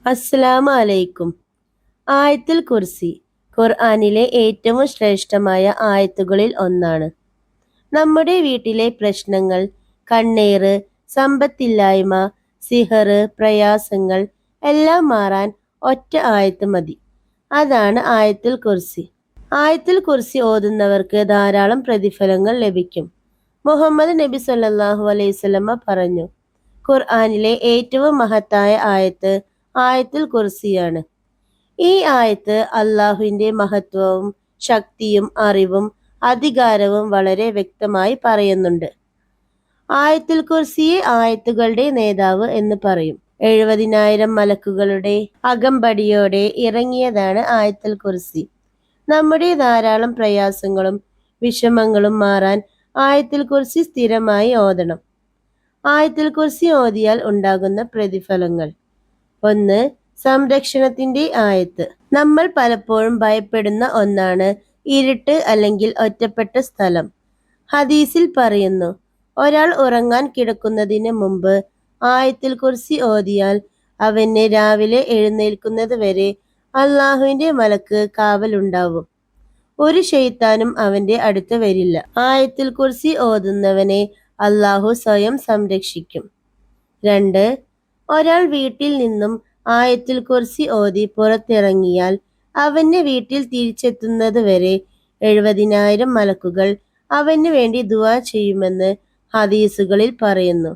അസ്സലാമു അലൈക്കും. ആയത്തുൽ കുർസി ഖുർആനിലെ ഏറ്റവും ശ്രേഷ്ഠമായ ആയത്തുകളിൽ ഒന്നാണ്. നമ്മുടെ വീട്ടിലെ പ്രശ്നങ്ങൾ, കണ്ണേറ്, സമ്പത്തില്ലായ്മ, സിഹറ്, പ്രയാസങ്ങൾ എല്ലാം മാറാൻ ഒറ്റ ആയത്ത് മതി. അതാണ് ആയത്തുൽ കുർസി. ആയത്തുൽ കുർസി ഓതുന്നവർക്ക് ധാരാളം പ്രതിഫലങ്ങൾ ലഭിക്കും. മുഹമ്മദ് നബി സല്ലല്ലാഹു അലൈഹി വസല്ലമ പറഞ്ഞു, ഖുർആനിലെ ഏറ്റവും മഹത്തായ ആയത്ത് ആയത്തുൽ കുർസിയാണ്. ഈ ആയത്ത് അള്ളാഹുവിന്റെ മഹത്വവും ശക്തിയും അറിവും അധികാരവും വളരെ വ്യക്തമായി പറയുന്നുണ്ട്. ആയത്തുൽ കുർസിയെ ആയത്തുകളുടെ നേതാവ് എന്ന് പറയും. 70,000 മലക്കുകളുടെ അകമ്പടിയോടെ ഇറങ്ങിയതാണ് ആയത്തുൽ കുർസി. നമ്മുടെ ധാരാളം പ്രയാസങ്ങളും വിഷമങ്ങളും മാറാൻ ആയത്തുൽ കുർസി സ്ഥിരമായി ഓതണം. ആയത്തുൽ കുർസി ഓതിയാൽ ഉണ്ടാകുന്ന പ്രതിഫലങ്ങൾ: 1. സംരക്ഷണത്തിന്റെ ആയത്ത്. നമ്മൾ പലപ്പോഴും ഭയപ്പെടുന്ന ഒന്നാണ് ഇരുട്ട് അല്ലെങ്കിൽ ഒറ്റപ്പെട്ട സ്ഥലം. ഹദീസിൽ പറയുന്നു, ഒരാൾ ഉറങ്ങാൻ കിടക്കുന്നതിന് മുമ്പ് ആയത്തുൽ കുർസി ഓതിയാൽ അവന് രാവിലെ എഴുന്നേൽക്കുന്നത് വരെ അള്ളാഹുവിന്റെ മലക്ക് കാവലുണ്ടാവും. ഒരു ശൈത്താനും അവന്റെ അടുത്ത് വരില്ല. ആയത്തുൽ കുർസി ഓതുന്നവനെ അള്ളാഹു സ്വയം സംരക്ഷിക്കും. 2. ഒരാൾ വീട്ടിൽ നിന്നും ആയത്തുൽ കുർസി ഓതി പുറത്തിറങ്ങിയാൽ അവന്റെ വീട്ടിൽ തിരിച്ചെത്തുന്നത് വരെ 70,000 മലക്കുകൾ അവന് വേണ്ടി ദുആ ചെയ്യുമെന്ന് ഹദീസുകളിൽ പറയുന്നു.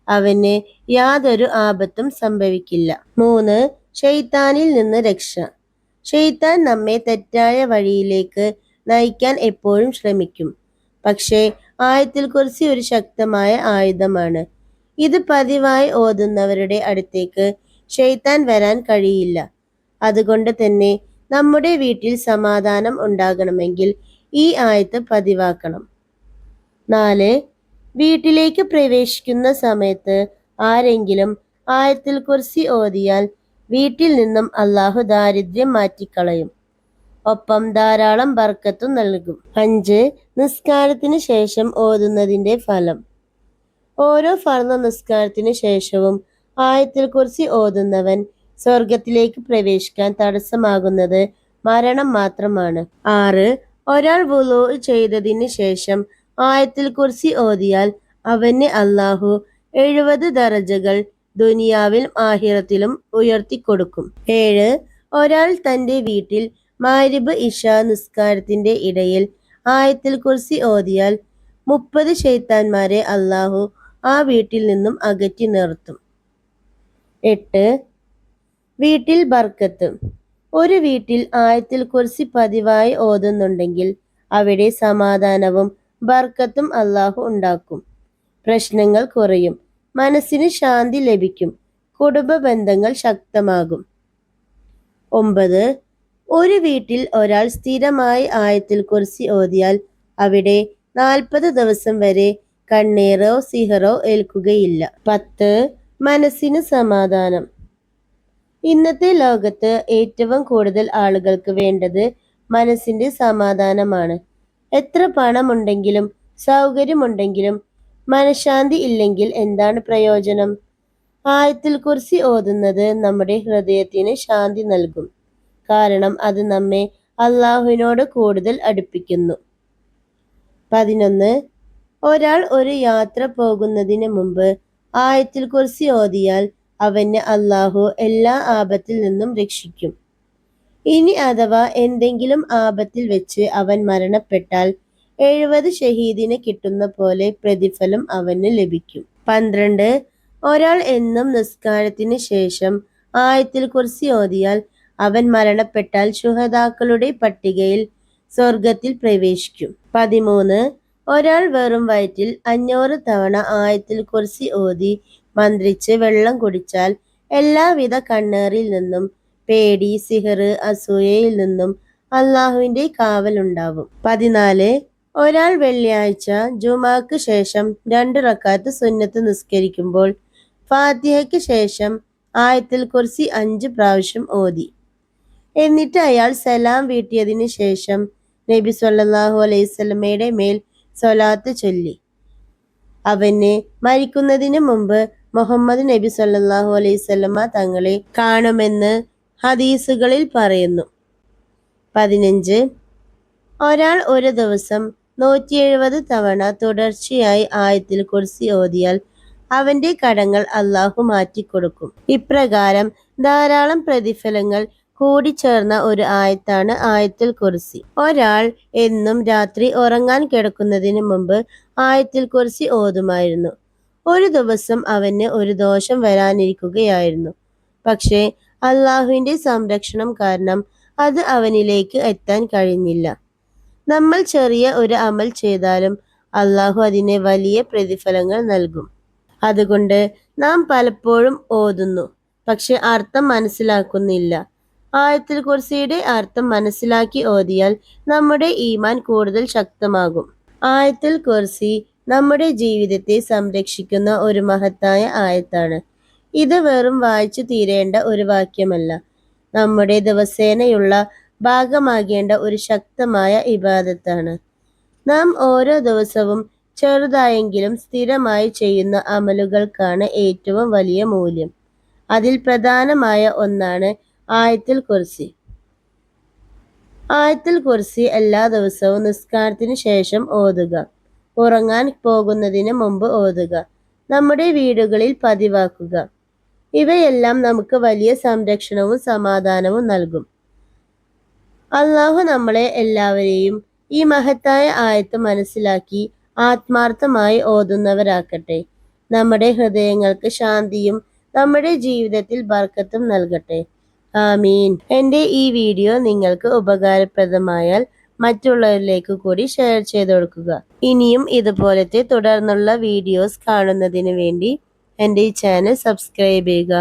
അവന് യാതൊരു ആപത്തും സംഭവിക്കില്ല. 3. ശൈത്താനിൽ നിന്ന് രക്ഷ. ശൈത്താൻ നമ്മെ തെറ്റായ വഴിയിലേക്ക് നയിക്കാൻ എപ്പോഴും ശ്രമിക്കും. പക്ഷേ ആയത്തുൽ കുർസി ഒരു ശക്തമായ ആയുധമാണ്. ഇത് പതിവായി ഓതുന്നവരുടെ അടുത്തേക്ക് ശൈത്താൻ വരാൻ കഴിയില്ല. അതുകൊണ്ട് തന്നെ നമ്മുടെ വീട്ടിൽ സമാധാനം ഉണ്ടാകണമെങ്കിൽ ഈ ആയത്ത് പതിവാക്കണം. 4. വീട്ടിലേക്ക് പ്രവേശിക്കുന്ന സമയത്ത് ആരെങ്കിലും ആയത്തുൽ കുർസി ഓതിയാൽ വീട്ടിൽ നിന്നും അള്ളാഹു ദാരിദ്ര്യം മാറ്റിക്കളയും. ഒപ്പം ധാരാളം ബർക്കത്തും നൽകും. 5. നിസ്കാരത്തിന് ശേഷം ഓതുന്നതിന്റെ ഫലം. ഓരോ ഫർദ് നിസ്കാരത്തിന് ശേഷവും ആയത്തുൽ കുർസി ഓതുന്നവൻ സ്വർഗത്തിലേക്ക് പ്രവേശിക്കാൻ തടസ്സമാകുന്നത് മരണം മാത്രമാണ്. 6. ഒരാൾ വുളൂ ചെയ്തതിന് ശേഷം ആയത്തുൽ കുർസി ഓതിയാൽ അവന് അള്ളാഹു 70 ദറജകൾ ദുനിയാവിലും ആഖിറത്തിലും ഉയർത്തിക്കൊടുക്കും. 7. ഒരാൾ തന്റെ വീട്ടിൽ മഗ്‌രിബ് ഇശാ നിസ്കാരത്തിന്റെ ഇടയിൽ ആയത്തുൽ കുർസി ഓതിയാൽ 30 ശൈത്താന്മാരെ അള്ളാഹു ആ വീട്ടിൽ നിന്നും അകറ്റി നിർത്തും. 8. വീട്ടിൽ ബർക്കത്ത്. ഒരു വീട്ടിൽ ആയത്തുൽ കുർസി പതിവായി ഓതുന്നുണ്ടെങ്കിൽ അവിടെ സമാധാനവും ബർക്കത്തും അള്ളാഹു ഉണ്ടാക്കും. പ്രശ്നങ്ങൾ കുറയും, മനസ്സിന് ശാന്തി ലഭിക്കും, കുടുംബ ബന്ധങ്ങൾ ശക്തമാകും. 9. ഒരു വീട്ടിൽ ഒരാൾ സ്ഥിരമായി ആയത്തുൽ കുർസി ഓതിയാൽ അവിടെ 40 ദിവസം വരെ കണ്ണേറോ സിഹറോ ഏൽക്കുകയില്ല. 10. മനസ്സിന് സമാധാനം. ഇന്നത്തെ ലോകത്ത് ഏറ്റവും കൂടുതൽ ആളുകൾക്ക് വേണ്ടത് മനസ്സിന്റെ സമാധാനമാണ്. എത്ര പണമുണ്ടെങ്കിലും സൗകര്യമുണ്ടെങ്കിലും മനഃശാന്തി ഇല്ലെങ്കിൽ എന്താണ് പ്രയോജനം? ആയത്തുൽ കുർസി ഓതുന്നത് നമ്മുടെ ഹൃദയത്തിന് ശാന്തി നൽകും. കാരണം അത് നമ്മെ അള്ളാഹുവിനോട് കൂടുതൽ അടുപ്പിക്കുന്നു. 11. ഒരാൾ ഒരു യാത്ര പോകുന്നതിന് മുമ്പ് ആയത്തുൽ കുർസി ഓതിയാൽ അവന് അള്ളാഹു എല്ലാ ആപത്തിൽ നിന്നും രക്ഷിക്കും. ഇനി അഥവാ എന്തെങ്കിലും ആപത്തിൽ വെച്ച് അവൻ മരണപ്പെട്ടാൽ 70 ഷഹീദിന് കിട്ടുന്ന പോലെ പ്രതിഫലം അവന് ലഭിക്കും. 12. ഒരാൾ എന്നും നിസ്കാരത്തിന് ശേഷം ആയത്തുൽ കുർസി ഓതിയാൽ അവൻ മരണപ്പെട്ടാൽ ശുഹദാക്കളുടെ പട്ടികയിൽ സ്വർഗത്തിൽ പ്രവേശിക്കും. 13. ഒരാൾ വെറും വയറ്റിൽ 500 തവണ ആയത്തുൽ കുർസി ഓതി മന്ത്രിച്ച് വെള്ളം കുടിച്ചാൽ എല്ലാവിധ കണ്ണേറിൽ നിന്നും, പേടി, സിഹറ്, അസൂയയിൽ നിന്നും അള്ളാഹുവിന്റെ കാവലുണ്ടാവും. 14. ഒരാൾ വെള്ളിയാഴ്ച ജുമാക്ക് ശേഷം 2 റക്അത്ത് സുന്നത്ത് നിസ്കരിക്കുമ്പോൾ ഫാത്തിഹയ്ക്ക് ശേഷം ആയത്തുൽ കുർസി 5 പ്രാവശ്യം ഓതി. എന്നിട്ട് അയാൾ സലാം വീട്ടിയതിന് ശേഷം നബി സല്ലല്ലാഹു അലൈഹി വസല്ലമയുടെ മേൽ സ്വലാത്ത് ചൊല്ലി അവന് മരിക്കുന്നതിന് മുമ്പ് മുഹമ്മദ് നബി സല്ലല്ലാഹു അലൈഹി വസല്ലമ തങ്ങളെ കാണുമെന്ന് ഹദീസുകളിൽ പറയുന്നു. 15. ഒരാൾ ഒരു ദിവസം 170 തവണ തുടർച്ചയായി ആയത്തുൽ കുർസി ഓതിയാൽ അവന്റെ കടങ്ങൾ അല്ലാഹു മാറ്റിക്കൊടുക്കും. ഇപ്രകാരം ധാരാളം പ്രതിഫലങ്ങൾ കൂടിച്ചേർന്ന ഒരു ആയത്താണ് ആയത്തുൽ കുർസി. ഒരാൾ എന്നും രാത്രി ഉറങ്ങാൻ കിടക്കുന്നതിന് മുമ്പ് ആയത്തുൽ കുർസി ഓതുമായിരുന്നു. ഒരു ദിവസം അവന് ഒരു ദോഷം വരാനിരിക്കുകയായിരുന്നു. പക്ഷേ അല്ലാഹുവിന്റെ സംരക്ഷണം കാരണം അത് അവനിലേക്ക് എത്താൻ കഴിഞ്ഞില്ല. നമ്മൾ ചെറിയ ഒരു അമൽ ചെയ്താലും അല്ലാഹു അതിനെ വലിയ പ്രതിഫലങ്ങൾ നൽകും. അതുകൊണ്ട് നാം പലപ്പോഴും ഓതുന്നു, പക്ഷെ അർത്ഥം മനസ്സിലാക്കുന്നില്ല. ആയത്തുൽ കുർസിയുടെ അർത്ഥം മനസ്സിലാക്കി ഓതിയാൽ നമ്മുടെ ഈമാൻ കൂടുതൽ ശക്തമാകും. ആയത്തുൽ കുർസി നമ്മുടെ ജീവിതത്തെ സംരക്ഷിക്കുന്ന ഒരു മഹത്തായ ആയത്താണ്. ഇത് വെറും വായിച്ചു തീരേണ്ട ഒരു വാക്യമല്ല, നമ്മുടെ ദിവസേനയുള്ള ഭാഗമാകേണ്ട ഒരു ശക്തമായ ഇബാദത്താണ്. നാം ഓരോ ദിവസവും ചെറുതായെങ്കിലും സ്ഥിരമായി ചെയ്യുന്ന അമലുകൾക്കാണ് ഏറ്റവും വലിയ മൂല്യം. അതിൽ പ്രധാനമായ ഒന്നാണ് ആയത്തുൽ കുർസി. ആയത്തുൽ കുർസി എല്ലാ ദിവസവും നിസ്കാരത്തിന് ശേഷം ഓതുക, ഉറങ്ങാൻ പോകുന്നതിന് മുമ്പ് ഓതുക, നമ്മുടെ വീടുകളിൽ പതിവാക്കുക. ഇവയെല്ലാം നമുക്ക് വലിയ സംരക്ഷണവും സമാധാനവും നൽകും. അല്ലാഹു നമ്മളെ എല്ലാവരെയും ഈ മഹത്തായ ആയത്ത് മനസ്സിലാക്കി ആത്മാർത്ഥമായി ഓതുന്നവരാക്കട്ടെ. നമ്മുടെ ഹൃദയങ്ങൾക്ക് ശാന്തിയും നമ്മുടെ ജീവിതത്തിൽ ബർക്കത്തും നൽകട്ടെ. ആമീൻ. എൻ്റെ ഈ വീഡിയോ നിങ്ങൾക്ക് ഉപകാരപ്രദമായാൽ മറ്റുള്ളവരിലേക്ക് കൂടി ഷെയർ ചെയ്ത് കൊടുക്കുക. ഇനിയും ഇതുപോലത്തെ തുടർന്നുള്ള വീഡിയോസ് കാണുന്നതിന് വേണ്ടി എൻ്റെ ഈ ചാനൽ സബ്സ്ക്രൈബ് ചെയ്യുക.